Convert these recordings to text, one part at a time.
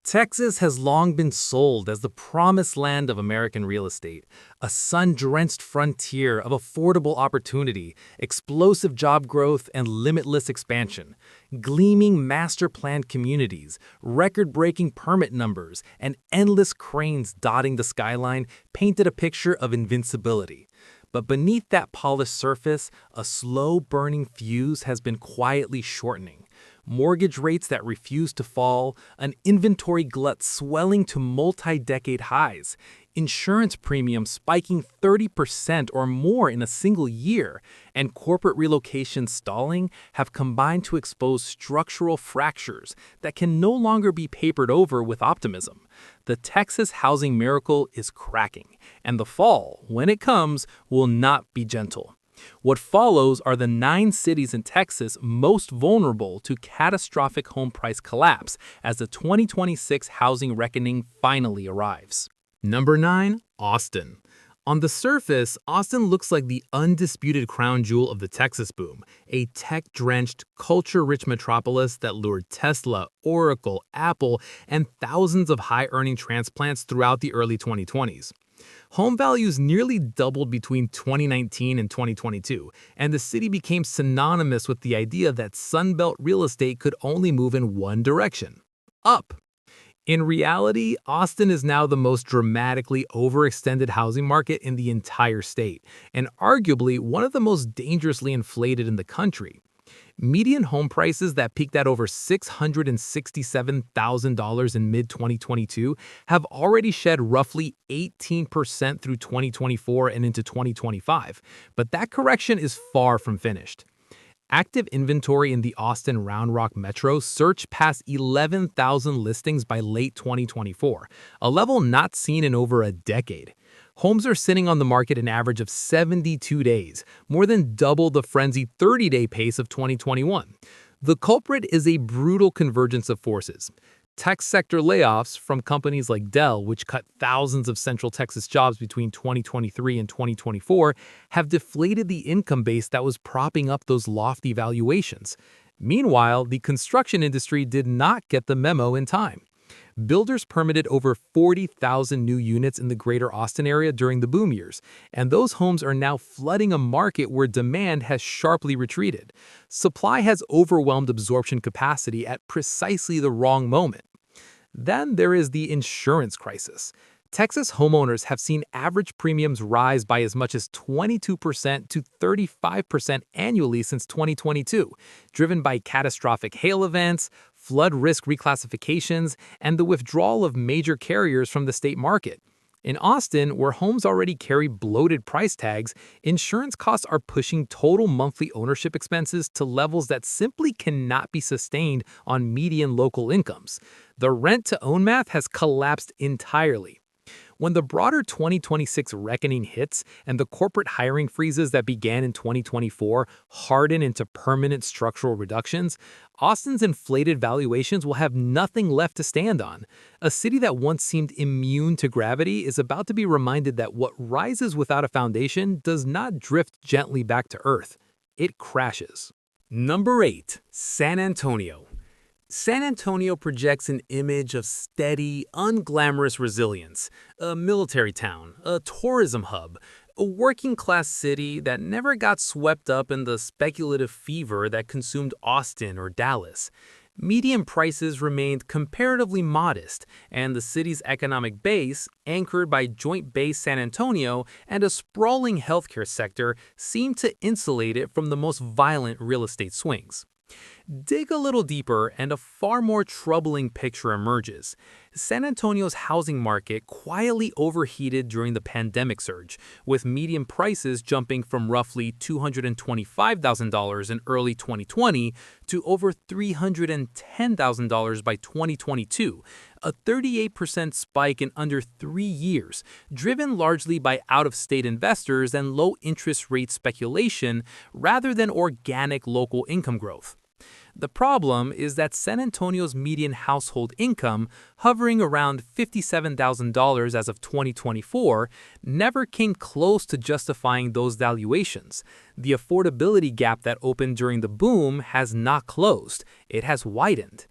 Texas has long been sold as the promised land of American real estate, a sun-drenched frontier of affordable opportunity, explosive job growth, and limitless expansion. Gleaming master-planned communities, record-breaking permit numbers, and endless cranes dotting the skyline painted a picture of invincibility. But beneath that polished surface, a slow-burning fuse has been quietly shortening. Mortgage rates that refuse to fall, an inventory glut swelling to multi-decade highs, insurance premiums spiking 30% or more in a single year, and corporate relocation stalling have combined to expose structural fractures that can no longer be papered over with optimism. The Texas housing miracle is cracking, and the fall, when it comes, will not be gentle. What follows are the 9 cities in Texas most vulnerable to catastrophic home price collapse as the 2026 housing reckoning finally arrives. Number 9. Austin. On the surface, Austin looks like the undisputed crown jewel of the Texas boom, a tech-drenched, culture-rich metropolis that lured Tesla, Oracle, Apple, and thousands of high-earning transplants throughout the early 2020s. Home values nearly doubled between 2019 and 2022, and the city became synonymous with the idea that Sunbelt real estate could only move in one direction: up. In reality, Austin is now the most dramatically overextended housing market in the entire state, and arguably one of the most dangerously inflated in the country. Median home prices that peaked at over $667,000 in mid-2022 have already shed roughly 18% through 2024 and into 2025, but that correction is far from finished. Active inventory in the Austin Round Rock metro surged past 11,000 listings by late 2024, a level not seen in over a decade. Homes are sitting on the market an average of 72 days, more than double the frenzied 30-day pace of 2021. The culprit is a brutal convergence of forces. Tech sector layoffs from companies like Dell, which cut thousands of Central Texas jobs between 2023 and 2024, have deflated the income base that was propping up those lofty valuations. Meanwhile, the construction industry did not get the memo in time. Builders permitted over 40,000 new units in the greater Austin area during the boom years, and those homes are now flooding a market where demand has sharply retreated. Supply has overwhelmed absorption capacity at precisely the wrong moment. Then there is the insurance crisis. Texas homeowners have seen average premiums rise by as much as 22% to 35% annually since 2022, driven by catastrophic hail events, flood risk reclassifications, and the withdrawal of major carriers from the state market. In Austin, where homes already carry bloated price tags, insurance costs are pushing total monthly ownership expenses to levels that simply cannot be sustained on median local incomes. The rent-to-own math has collapsed entirely. When the broader 2026 reckoning hits and the corporate hiring freezes that began in 2024 harden into permanent structural reductions, Austin's inflated valuations will have nothing left to stand on. A city that once seemed immune to gravity is about to be reminded that what rises without a foundation does not drift gently back to earth. It crashes. Number 8. San Antonio. San Antonio projects an image of steady, unglamorous resilience, a military town, a tourism hub, a working-class city that never got swept up in the speculative fever that consumed Austin or Dallas. Median prices remained comparatively modest, and the city's economic base, anchored by Joint Base San Antonio and a sprawling healthcare sector, seemed to insulate it from the most violent real estate swings. Dig a little deeper and a far more troubling picture emerges. San Antonio's housing market quietly overheated during the pandemic surge, with median prices jumping from roughly $225,000 in early 2020 to over $310,000 by 2022, a 38% spike in under 3 years, driven largely by out-of-state investors and low interest rate speculation rather than organic local income growth. The problem is that San Antonio's median household income, hovering around $57,000 as of 2024, never came close to justifying those valuations. The affordability gap that opened during the boom has not closed, it has widened.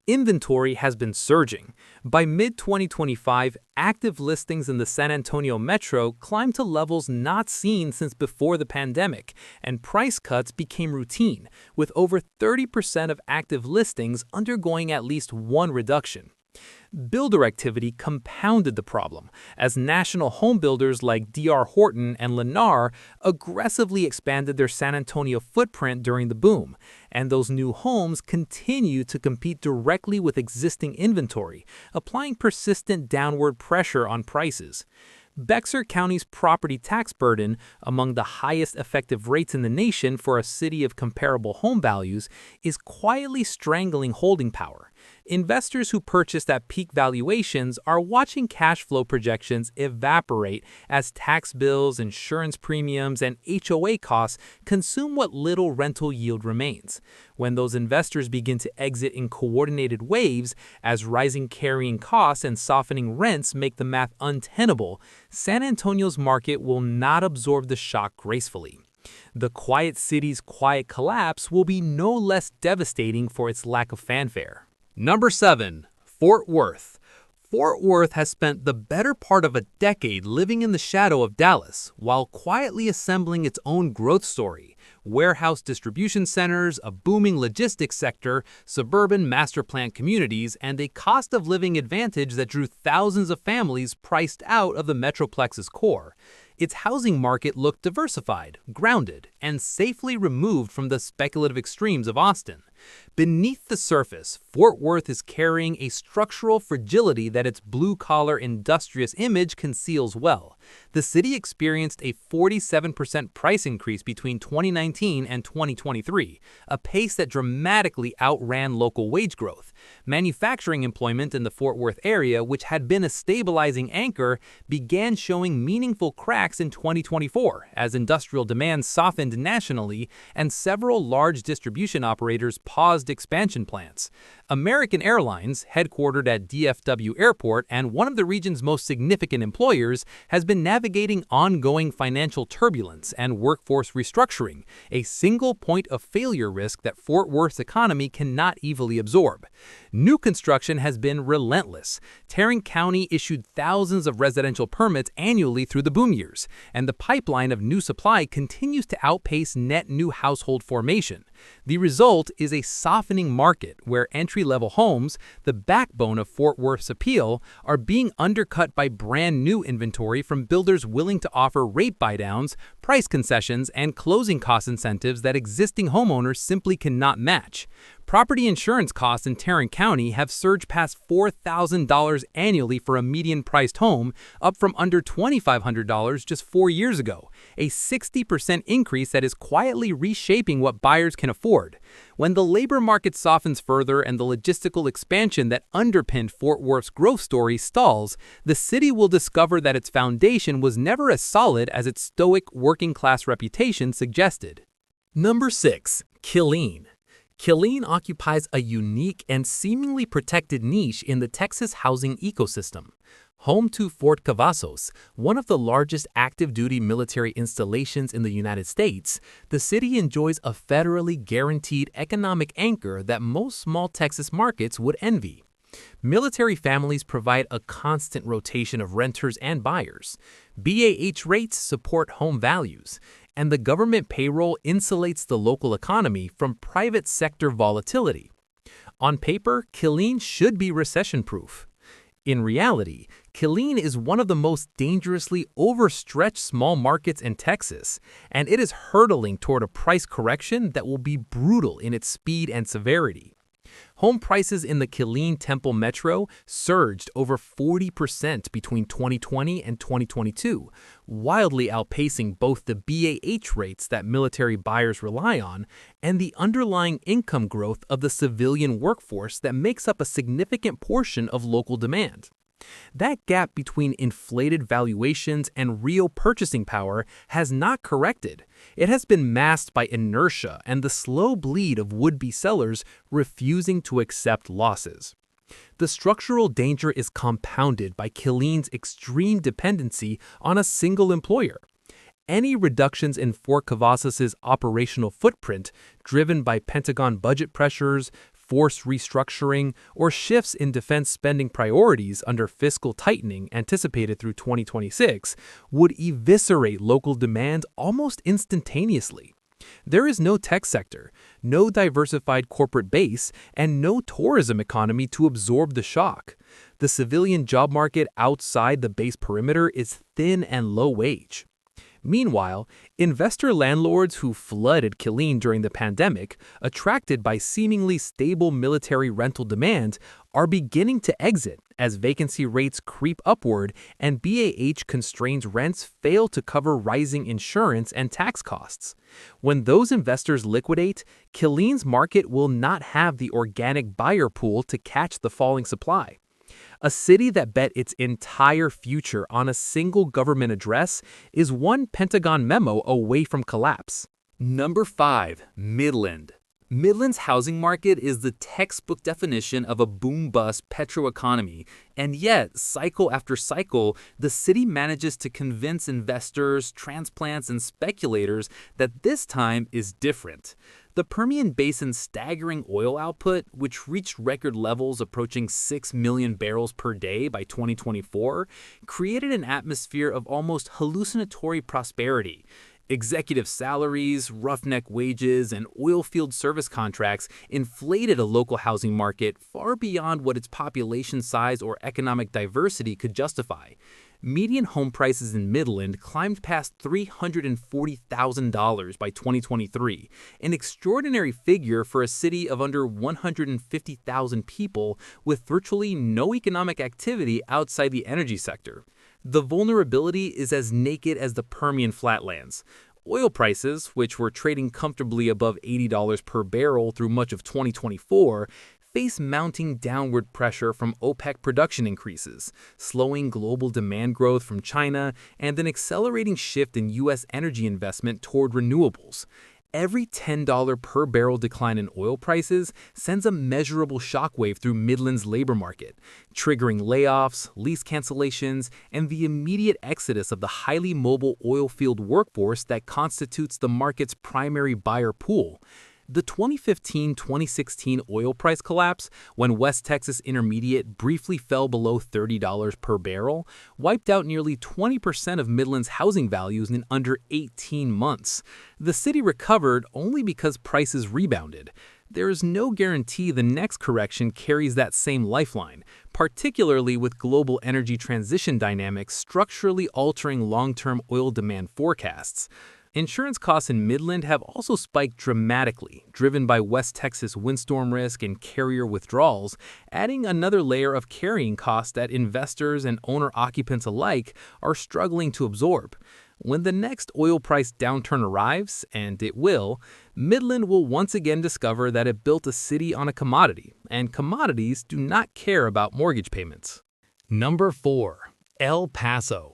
Inventory has been surging. By mid-2025, active listings in the San Antonio metro climbed to levels not seen since before the pandemic, and price cuts became routine, with over 30% of active listings undergoing at least one reduction. Builder activity compounded the problem, as national home builders like D.R. Horton and Lennar aggressively expanded their San Antonio footprint during the boom, and those new homes continue to compete directly with existing inventory, applying persistent downward pressure on prices. Bexar County's property tax burden, among the highest effective rates in the nation for a city of comparable home values, is quietly strangling holding power. Investors who purchased at peak valuations are watching cash flow projections evaporate as tax bills, insurance premiums, and HOA costs consume what little rental yield remains. When those investors begin to exit in coordinated waves, as rising carrying costs and softening rents make the math untenable, San Antonio's market will not absorb the shock gracefully. The quiet city's quiet collapse will be no less devastating for its lack of fanfare. Number 7. Fort Worth. Fort Worth has spent the better part of a decade living in the shadow of Dallas, while quietly assembling its own growth story. Warehouse distribution centers, a booming logistics sector, suburban master plan communities, and a cost of living advantage that drew thousands of families priced out of the Metroplex's core. Its housing market looked diversified, grounded, and safely removed from the speculative extremes of Austin. Beneath the surface, Fort Worth is carrying a structural fragility that its blue-collar, industrious image conceals well. The city experienced a 47% price increase between 2019 and 2023, a pace that dramatically outran local wage growth. Manufacturing employment in the Fort Worth area, which had been a stabilizing anchor, began showing meaningful cracks in 2024 as industrial demand softened nationally and several large distribution operators paused expansion plans. American Airlines, headquartered at DFW Airport and one of the region's most significant employers, has been navigating ongoing financial turbulence and workforce restructuring, a single point of failure risk that Fort Worth's economy cannot easily absorb. New construction has been relentless. Tarrant County issued thousands of residential permits annually through the boom years, and the pipeline of new supply continues to outpace net new household formation. The result is a softening market where entry-level homes, the backbone of Fort Worth's appeal, are being undercut by brand new inventory from builders willing to offer rate buydowns, price concessions, and closing cost incentives that existing homeowners simply cannot match. Property insurance costs in Tarrant County have surged past $4,000 annually for a median-priced home, up from under $2,500 just 4 years ago, a 60% increase that is quietly reshaping what buyers can afford. When the labor market softens further and the logistical expansion that underpinned Fort Worth's growth story stalls, the city will discover that its foundation was never as solid as its stoic working-class reputation suggested. Number 6. Killeen. Killeen occupies a unique and seemingly protected niche in the Texas housing ecosystem. Home to Fort Cavazos, one of the largest active-duty military installations in the United States, the city enjoys a federally guaranteed economic anchor that most small Texas markets would envy. Military families provide a constant rotation of renters and buyers. BAH rates support home values, and the government payroll insulates the local economy from private sector volatility. On paper, Killeen should be recession-proof. In reality, Killeen is one of the most dangerously overstretched small markets in Texas, and it is hurtling toward a price correction that will be brutal in its speed and severity. Home prices in the Killeen-Temple metro surged over 40% between 2020 and 2022, wildly outpacing both the BAH rates that military buyers rely on and the underlying income growth of the civilian workforce that makes up a significant portion of local demand. That gap between inflated valuations and real purchasing power has not corrected. It has been masked by inertia and the slow bleed of would-be sellers refusing to accept losses. The structural danger is compounded by Killeen's extreme dependency on a single employer. Any reductions in Fort Cavazos' operational footprint, driven by Pentagon budget pressures, forced restructuring, or shifts in defense spending priorities under fiscal tightening anticipated through 2026 would eviscerate local demand almost instantaneously. There is no tech sector, no diversified corporate base, and no tourism economy to absorb the shock. The civilian job market outside the base perimeter is thin and low wage. Meanwhile, investor landlords who flooded Killeen during the pandemic, attracted by seemingly stable military rental demand, are beginning to exit as vacancy rates creep upward and BAH-constrained rents fail to cover rising insurance and tax costs. When those investors liquidate, Killeen's market will not have the organic buyer pool to catch the falling supply. A city that bet its entire future on a single government address is one Pentagon memo away from collapse. Number 5. Midland. Midland's housing market is the textbook definition of a boom-bust petroeconomy, and yet, cycle after cycle, the city manages to convince investors, transplants, and speculators that this time is different. The Permian Basin's staggering oil output, which reached record levels approaching 6 million barrels per day by 2024, created an atmosphere of almost hallucinatory prosperity. Executive salaries, roughneck wages, and oilfield service contracts inflated a local housing market far beyond what its population size or economic diversity could justify. Median home prices in Midland climbed past $340,000 by 2023, an extraordinary figure for a city of under 150,000 people with virtually no economic activity outside the energy sector. The vulnerability is as naked as the Permian flatlands. Oil prices, which were trading comfortably above $80 per barrel through much of 2024, face mounting downward pressure from OPEC production increases, slowing global demand growth from China, and an accelerating shift in U.S. energy investment toward renewables. Every $10 per barrel decline in oil prices sends a measurable shockwave through Midland's labor market, triggering layoffs, lease cancellations, and the immediate exodus of the highly mobile oilfield workforce that constitutes the market's primary buyer pool. The 2015-2016 oil price collapse, when West Texas Intermediate briefly fell below $30 per barrel, wiped out nearly 20% of Midland's housing values in under 18 months. The city recovered only because prices rebounded. There is no guarantee the next correction carries that same lifeline, particularly with global energy transition dynamics structurally altering long-term oil demand forecasts. Insurance costs in Midland have also spiked dramatically, driven by West Texas windstorm risk and carrier withdrawals, adding another layer of carrying costs that investors and owner-occupants alike are struggling to absorb. When the next oil price downturn arrives, and it will, Midland will once again discover that it built a city on a commodity, and commodities do not care about mortgage payments. Number 4. El Paso.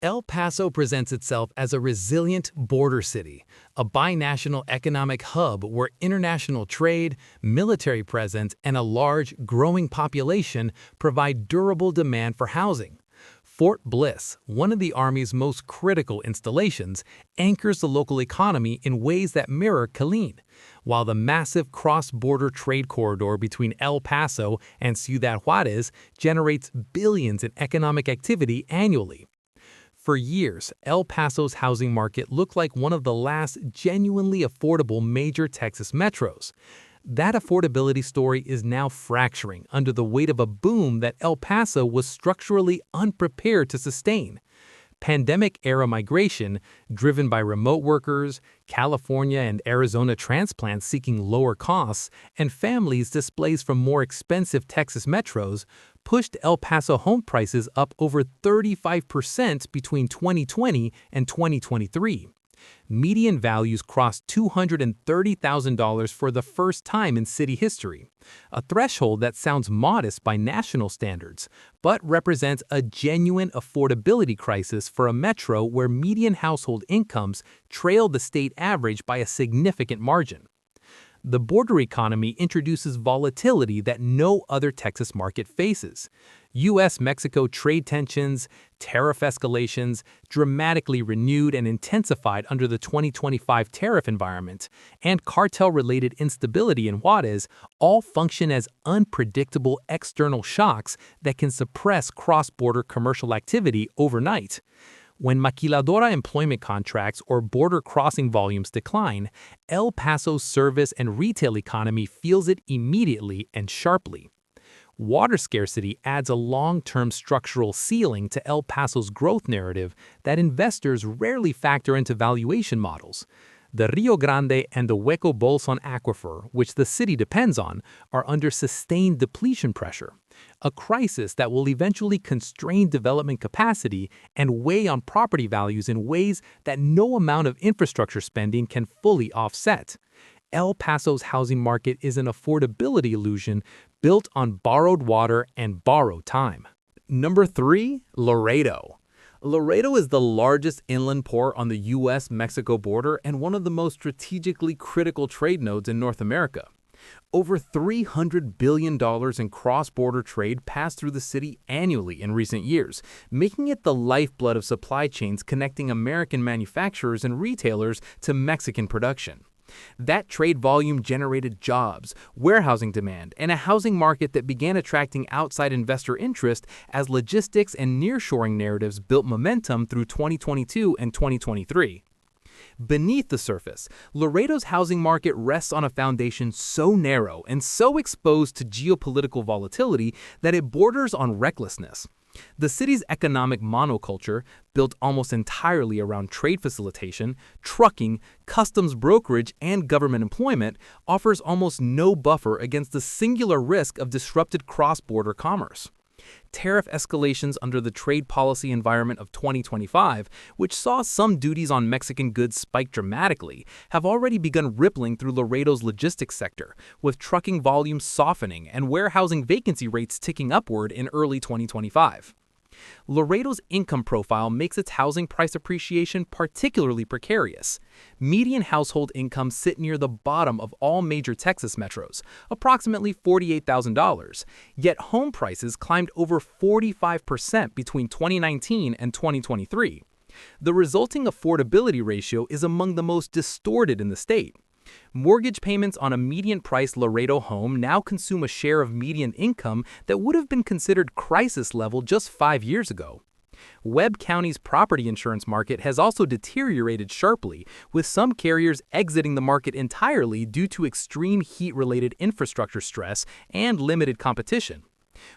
El Paso presents itself as a resilient border city, a binational economic hub where international trade, military presence, and a large, growing population provide durable demand for housing. Fort Bliss, one of the Army's most critical installations, anchors the local economy in ways that mirror Killeen, while the massive cross-border trade corridor between El Paso and Ciudad Juarez generates billions in economic activity annually. For years, El Paso's housing market looked like one of the last genuinely affordable major Texas metros. That affordability story is now fracturing under the weight of a boom that El Paso was structurally unprepared to sustain. Pandemic-era migration, driven by remote workers, California and Arizona transplants seeking lower costs, and families displaced from more expensive Texas metros, pushed El Paso home prices up over 35% between 2020 and 2023. Median values crossed $230,000 for the first time in city history, a threshold that sounds modest by national standards, but represents a genuine affordability crisis for a metro where median household incomes trailed the state average by a significant margin. The border economy introduces volatility that no other Texas market faces. U.S.-Mexico trade tensions, tariff escalations, dramatically renewed and intensified under the 2025 tariff environment, and cartel-related instability in Juarez all function as unpredictable external shocks that can suppress cross-border commercial activity overnight. When maquiladora employment contracts or border crossing volumes decline, El Paso's service and retail economy feels it immediately and sharply. Water scarcity adds a long-term structural ceiling to El Paso's growth narrative that investors rarely factor into valuation models. The Rio Grande and the Hueco Bolson aquifer, which the city depends on, are under sustained depletion pressure, a crisis that will eventually constrain development capacity and weigh on property values in ways that no amount of infrastructure spending can fully offset. El Paso's housing market is an affordability illusion built on borrowed water and borrowed time. Number 3, Laredo. Laredo is the largest inland port on the U.S.-Mexico border and one of the most strategically critical trade nodes in North America. Over $300 billion in cross-border trade passed through the city annually in recent years, making it the lifeblood of supply chains connecting American manufacturers and retailers to Mexican production. That trade volume generated jobs, warehousing demand, and a housing market that began attracting outside investor interest as logistics and nearshoring narratives built momentum through 2022 and 2023. Beneath the surface, Laredo's housing market rests on a foundation so narrow and so exposed to geopolitical volatility that it borders on recklessness. The city's economic monoculture, built almost entirely around trade facilitation, trucking, customs brokerage, and government employment, offers almost no buffer against the singular risk of disrupted cross-border commerce. Tariff escalations under the trade policy environment of 2025, which saw some duties on Mexican goods spike dramatically, have already begun rippling through Laredo's logistics sector, with trucking volumes softening and warehousing vacancy rates ticking upward in early 2025. Laredo's income profile makes its housing price appreciation particularly precarious. Median household incomes sit near the bottom of all major Texas metros, approximately $48,000, yet home prices climbed over 45% between 2019 and 2023. The resulting affordability ratio is among the most distorted in the state. Mortgage payments on a median-priced Laredo home now consume a share of median income that would have been considered crisis level just 5 years ago. Webb County's property insurance market has also deteriorated sharply, with some carriers exiting the market entirely due to extreme heat-related infrastructure stress and limited competition.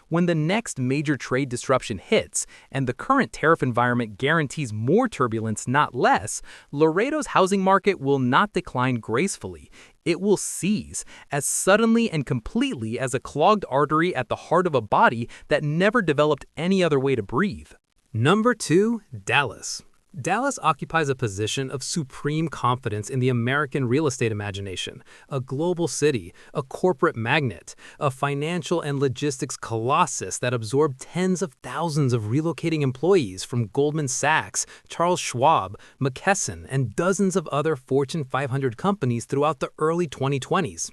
When the next major trade disruption hits, and the current tariff environment guarantees more turbulence, not less, Laredo's housing market will not decline gracefully. It will seize as suddenly and completely as a clogged artery at the heart of a body that never developed any other way to breathe. Number 2, Dallas. Dallas occupies a position of supreme confidence in the American real estate imagination, a global city, a corporate magnet, a financial and logistics colossus that absorbed tens of thousands of relocating employees from Goldman Sachs, Charles Schwab, McKesson, and dozens of other Fortune 500 companies throughout the early 2020s.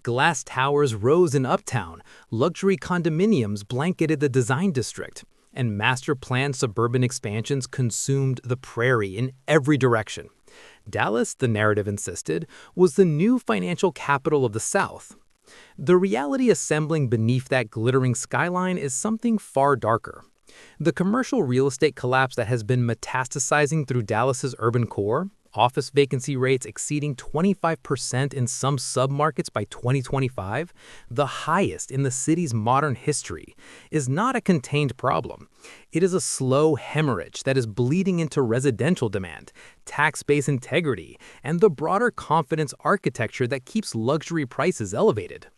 Glass towers rose in Uptown, luxury condominiums blanketed the design district, and master-planned suburban expansions consumed the prairie in every direction. Dallas, the narrative insisted, was the new financial capital of the South. The reality assembling beneath that glittering skyline is something far darker. The commercial real estate collapse that has been metastasizing through Dallas's urban core, office vacancy rates exceeding 25% in some submarkets by 2025, the highest in the city's modern history, is not a contained problem. It is a slow hemorrhage that is bleeding into residential demand, tax base integrity, and the broader confidence architecture that keeps luxury prices elevated.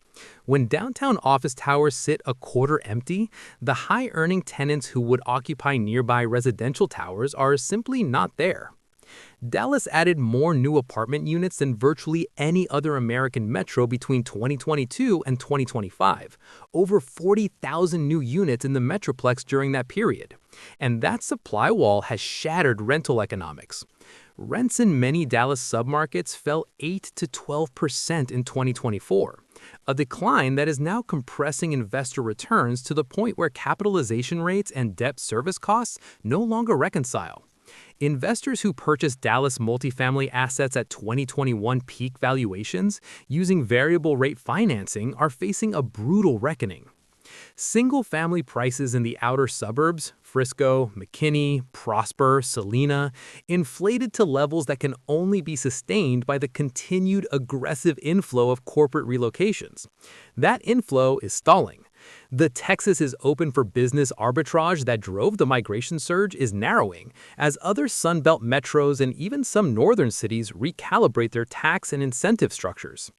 When downtown office towers sit a quarter empty, the high-earning tenants who would occupy nearby residential towers are simply not there. Dallas added more new apartment units than virtually any other American metro between 2022 and 2025, over 40,000 new units in the metroplex during that period. And that supply wall has shattered rental economics. Rents in many Dallas submarkets fell 8 to 12% in 2024, a decline that is now compressing investor returns to the point where capitalization rates and debt service costs no longer reconcile. Investors who purchased Dallas multifamily assets at 2021 peak valuations using variable rate financing are facing a brutal reckoning. Single-family prices in the outer suburbs, Frisco, McKinney, Prosper, Salina, inflated to levels that can only be sustained by the continued aggressive inflow of corporate relocations. That inflow is stalling. The Texas is open for business arbitrage that drove the migration surge is narrowing, as other Sunbelt metros and even some northern cities recalibrate their tax and incentive structures.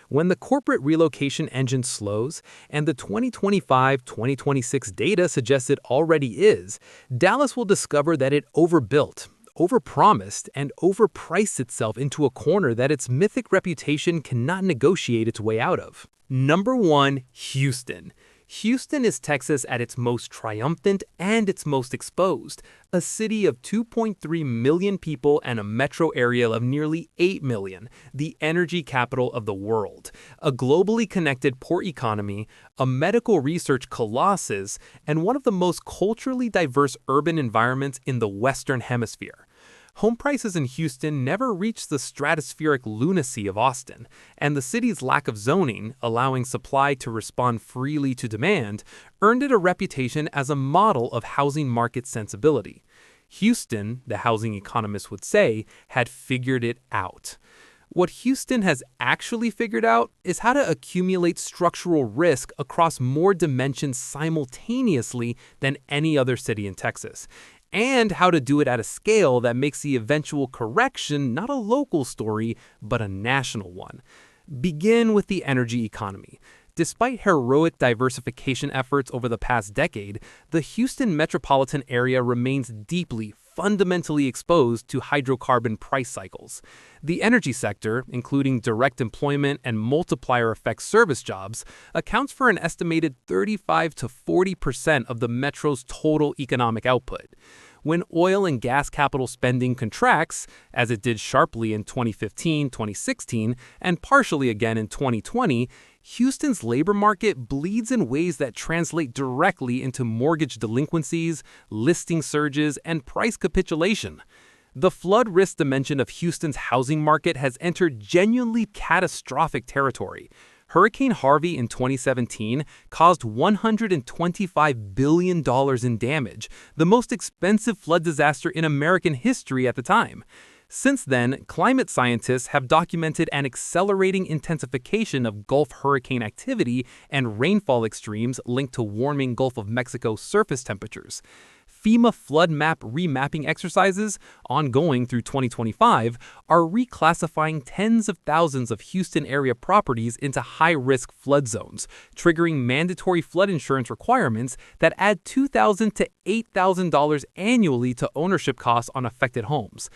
When the corporate relocation engine slows, and the 2025-2026 data suggests it already is, Dallas will discover that it overbuilt, overpromised, and overpriced itself into a corner that its mythic reputation cannot negotiate its way out of. Number 1. Houston. Houston is Texas at its most triumphant and its most exposed, a city of 2.3 million people and a metro area of nearly 8 million, the energy capital of the world, a globally connected port economy, a medical research colossus, and one of the most culturally diverse urban environments in the Western Hemisphere. Home prices in Houston never reached the stratospheric lunacy of Austin, and the city's lack of zoning, allowing supply to respond freely to demand, earned it a reputation as a model of housing market sensibility. Houston, the housing economists would say, had figured it out. What Houston has actually figured out is how to accumulate structural risk across more dimensions simultaneously than any other city in Texas, and how to do it at a scale that makes the eventual correction not a local story, but a national one. Begin with the energy economy. Despite heroic diversification efforts over the past decade, the Houston metropolitan area remains deeply, fundamentally exposed to hydrocarbon price cycles. The energy sector, including direct employment and multiplier effect service jobs, accounts for an estimated 35 to 40% of the metro's total economic output. When oil and gas capital spending contracts, as it did sharply in 2015, 2016, and partially again in 2020, Houston's labor market bleeds in ways that translate directly into mortgage delinquencies, listing surges, and price capitulation. The flood risk dimension of Houston's housing market has entered genuinely catastrophic territory. Hurricane Harvey in 2017 caused $125 billion in damage, the most expensive flood disaster in American history at the time. Since then, climate scientists have documented an accelerating intensification of Gulf hurricane activity and rainfall extremes linked to warming Gulf of Mexico surface temperatures. FEMA flood map remapping exercises, ongoing through 2025, are reclassifying tens of thousands of Houston area properties into high-risk flood zones, triggering mandatory flood insurance requirements that add $2,000 to $8,000 annually to ownership costs on affected homes.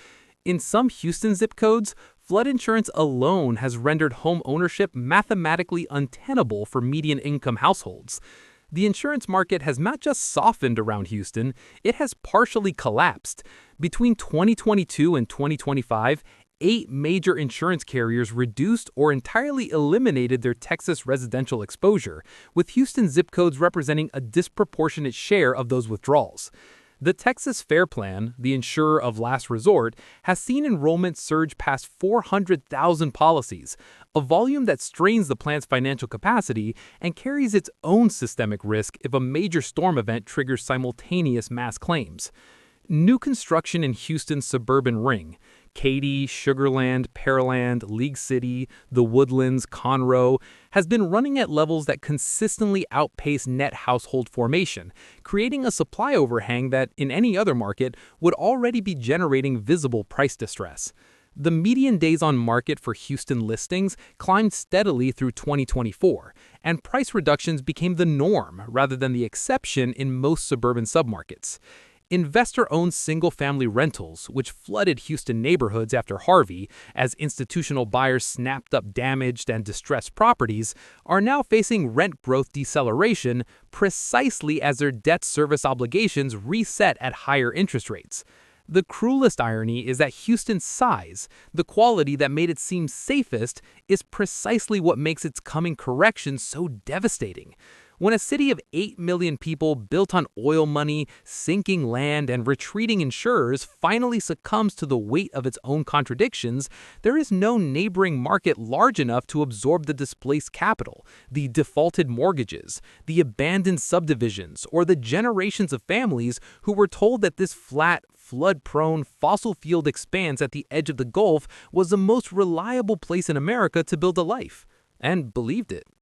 In some Houston zip codes, flood insurance alone has rendered home ownership mathematically untenable for median-income households. The insurance market has not just softened around Houston, it has partially collapsed. Between 2022 and 2025, 8 major insurance carriers reduced or entirely eliminated their Texas residential exposure, with Houston zip codes representing a disproportionate share of those withdrawals. The Texas Fair Plan, the insurer of last resort, has seen enrollment surge past 400,000 policies, a volume that strains the plan's financial capacity and carries its own systemic risk if a major storm event triggers simultaneous mass claims. New construction in Houston's suburban ring, Katy, Sugarland, Pearland, League City, The Woodlands, Conroe, has been running at levels that consistently outpace net household formation, creating a supply overhang that, in any other market, would already be generating visible price distress. The median days on market for Houston listings climbed steadily through 2024, and price reductions became the norm rather than the exception in most suburban submarkets. Investor-owned single-family rentals, which flooded Houston neighborhoods after Harvey as institutional buyers snapped up damaged and distressed properties, are now facing rent growth deceleration precisely as their debt service obligations reset at higher interest rates. The cruelest irony is that Houston's size, the quality that made it seem safest, is precisely what makes its coming correction so devastating. When a city of 8 million people built on oil money, sinking land, and retreating insurers finally succumbs to the weight of its own contradictions, there is no neighboring market large enough to absorb the displaced capital, the defaulted mortgages, the abandoned subdivisions, or the generations of families who were told that this flat, flood-prone, fossil-fueled expanse at the edge of the Gulf was the most reliable place in America to build a life, and believed it.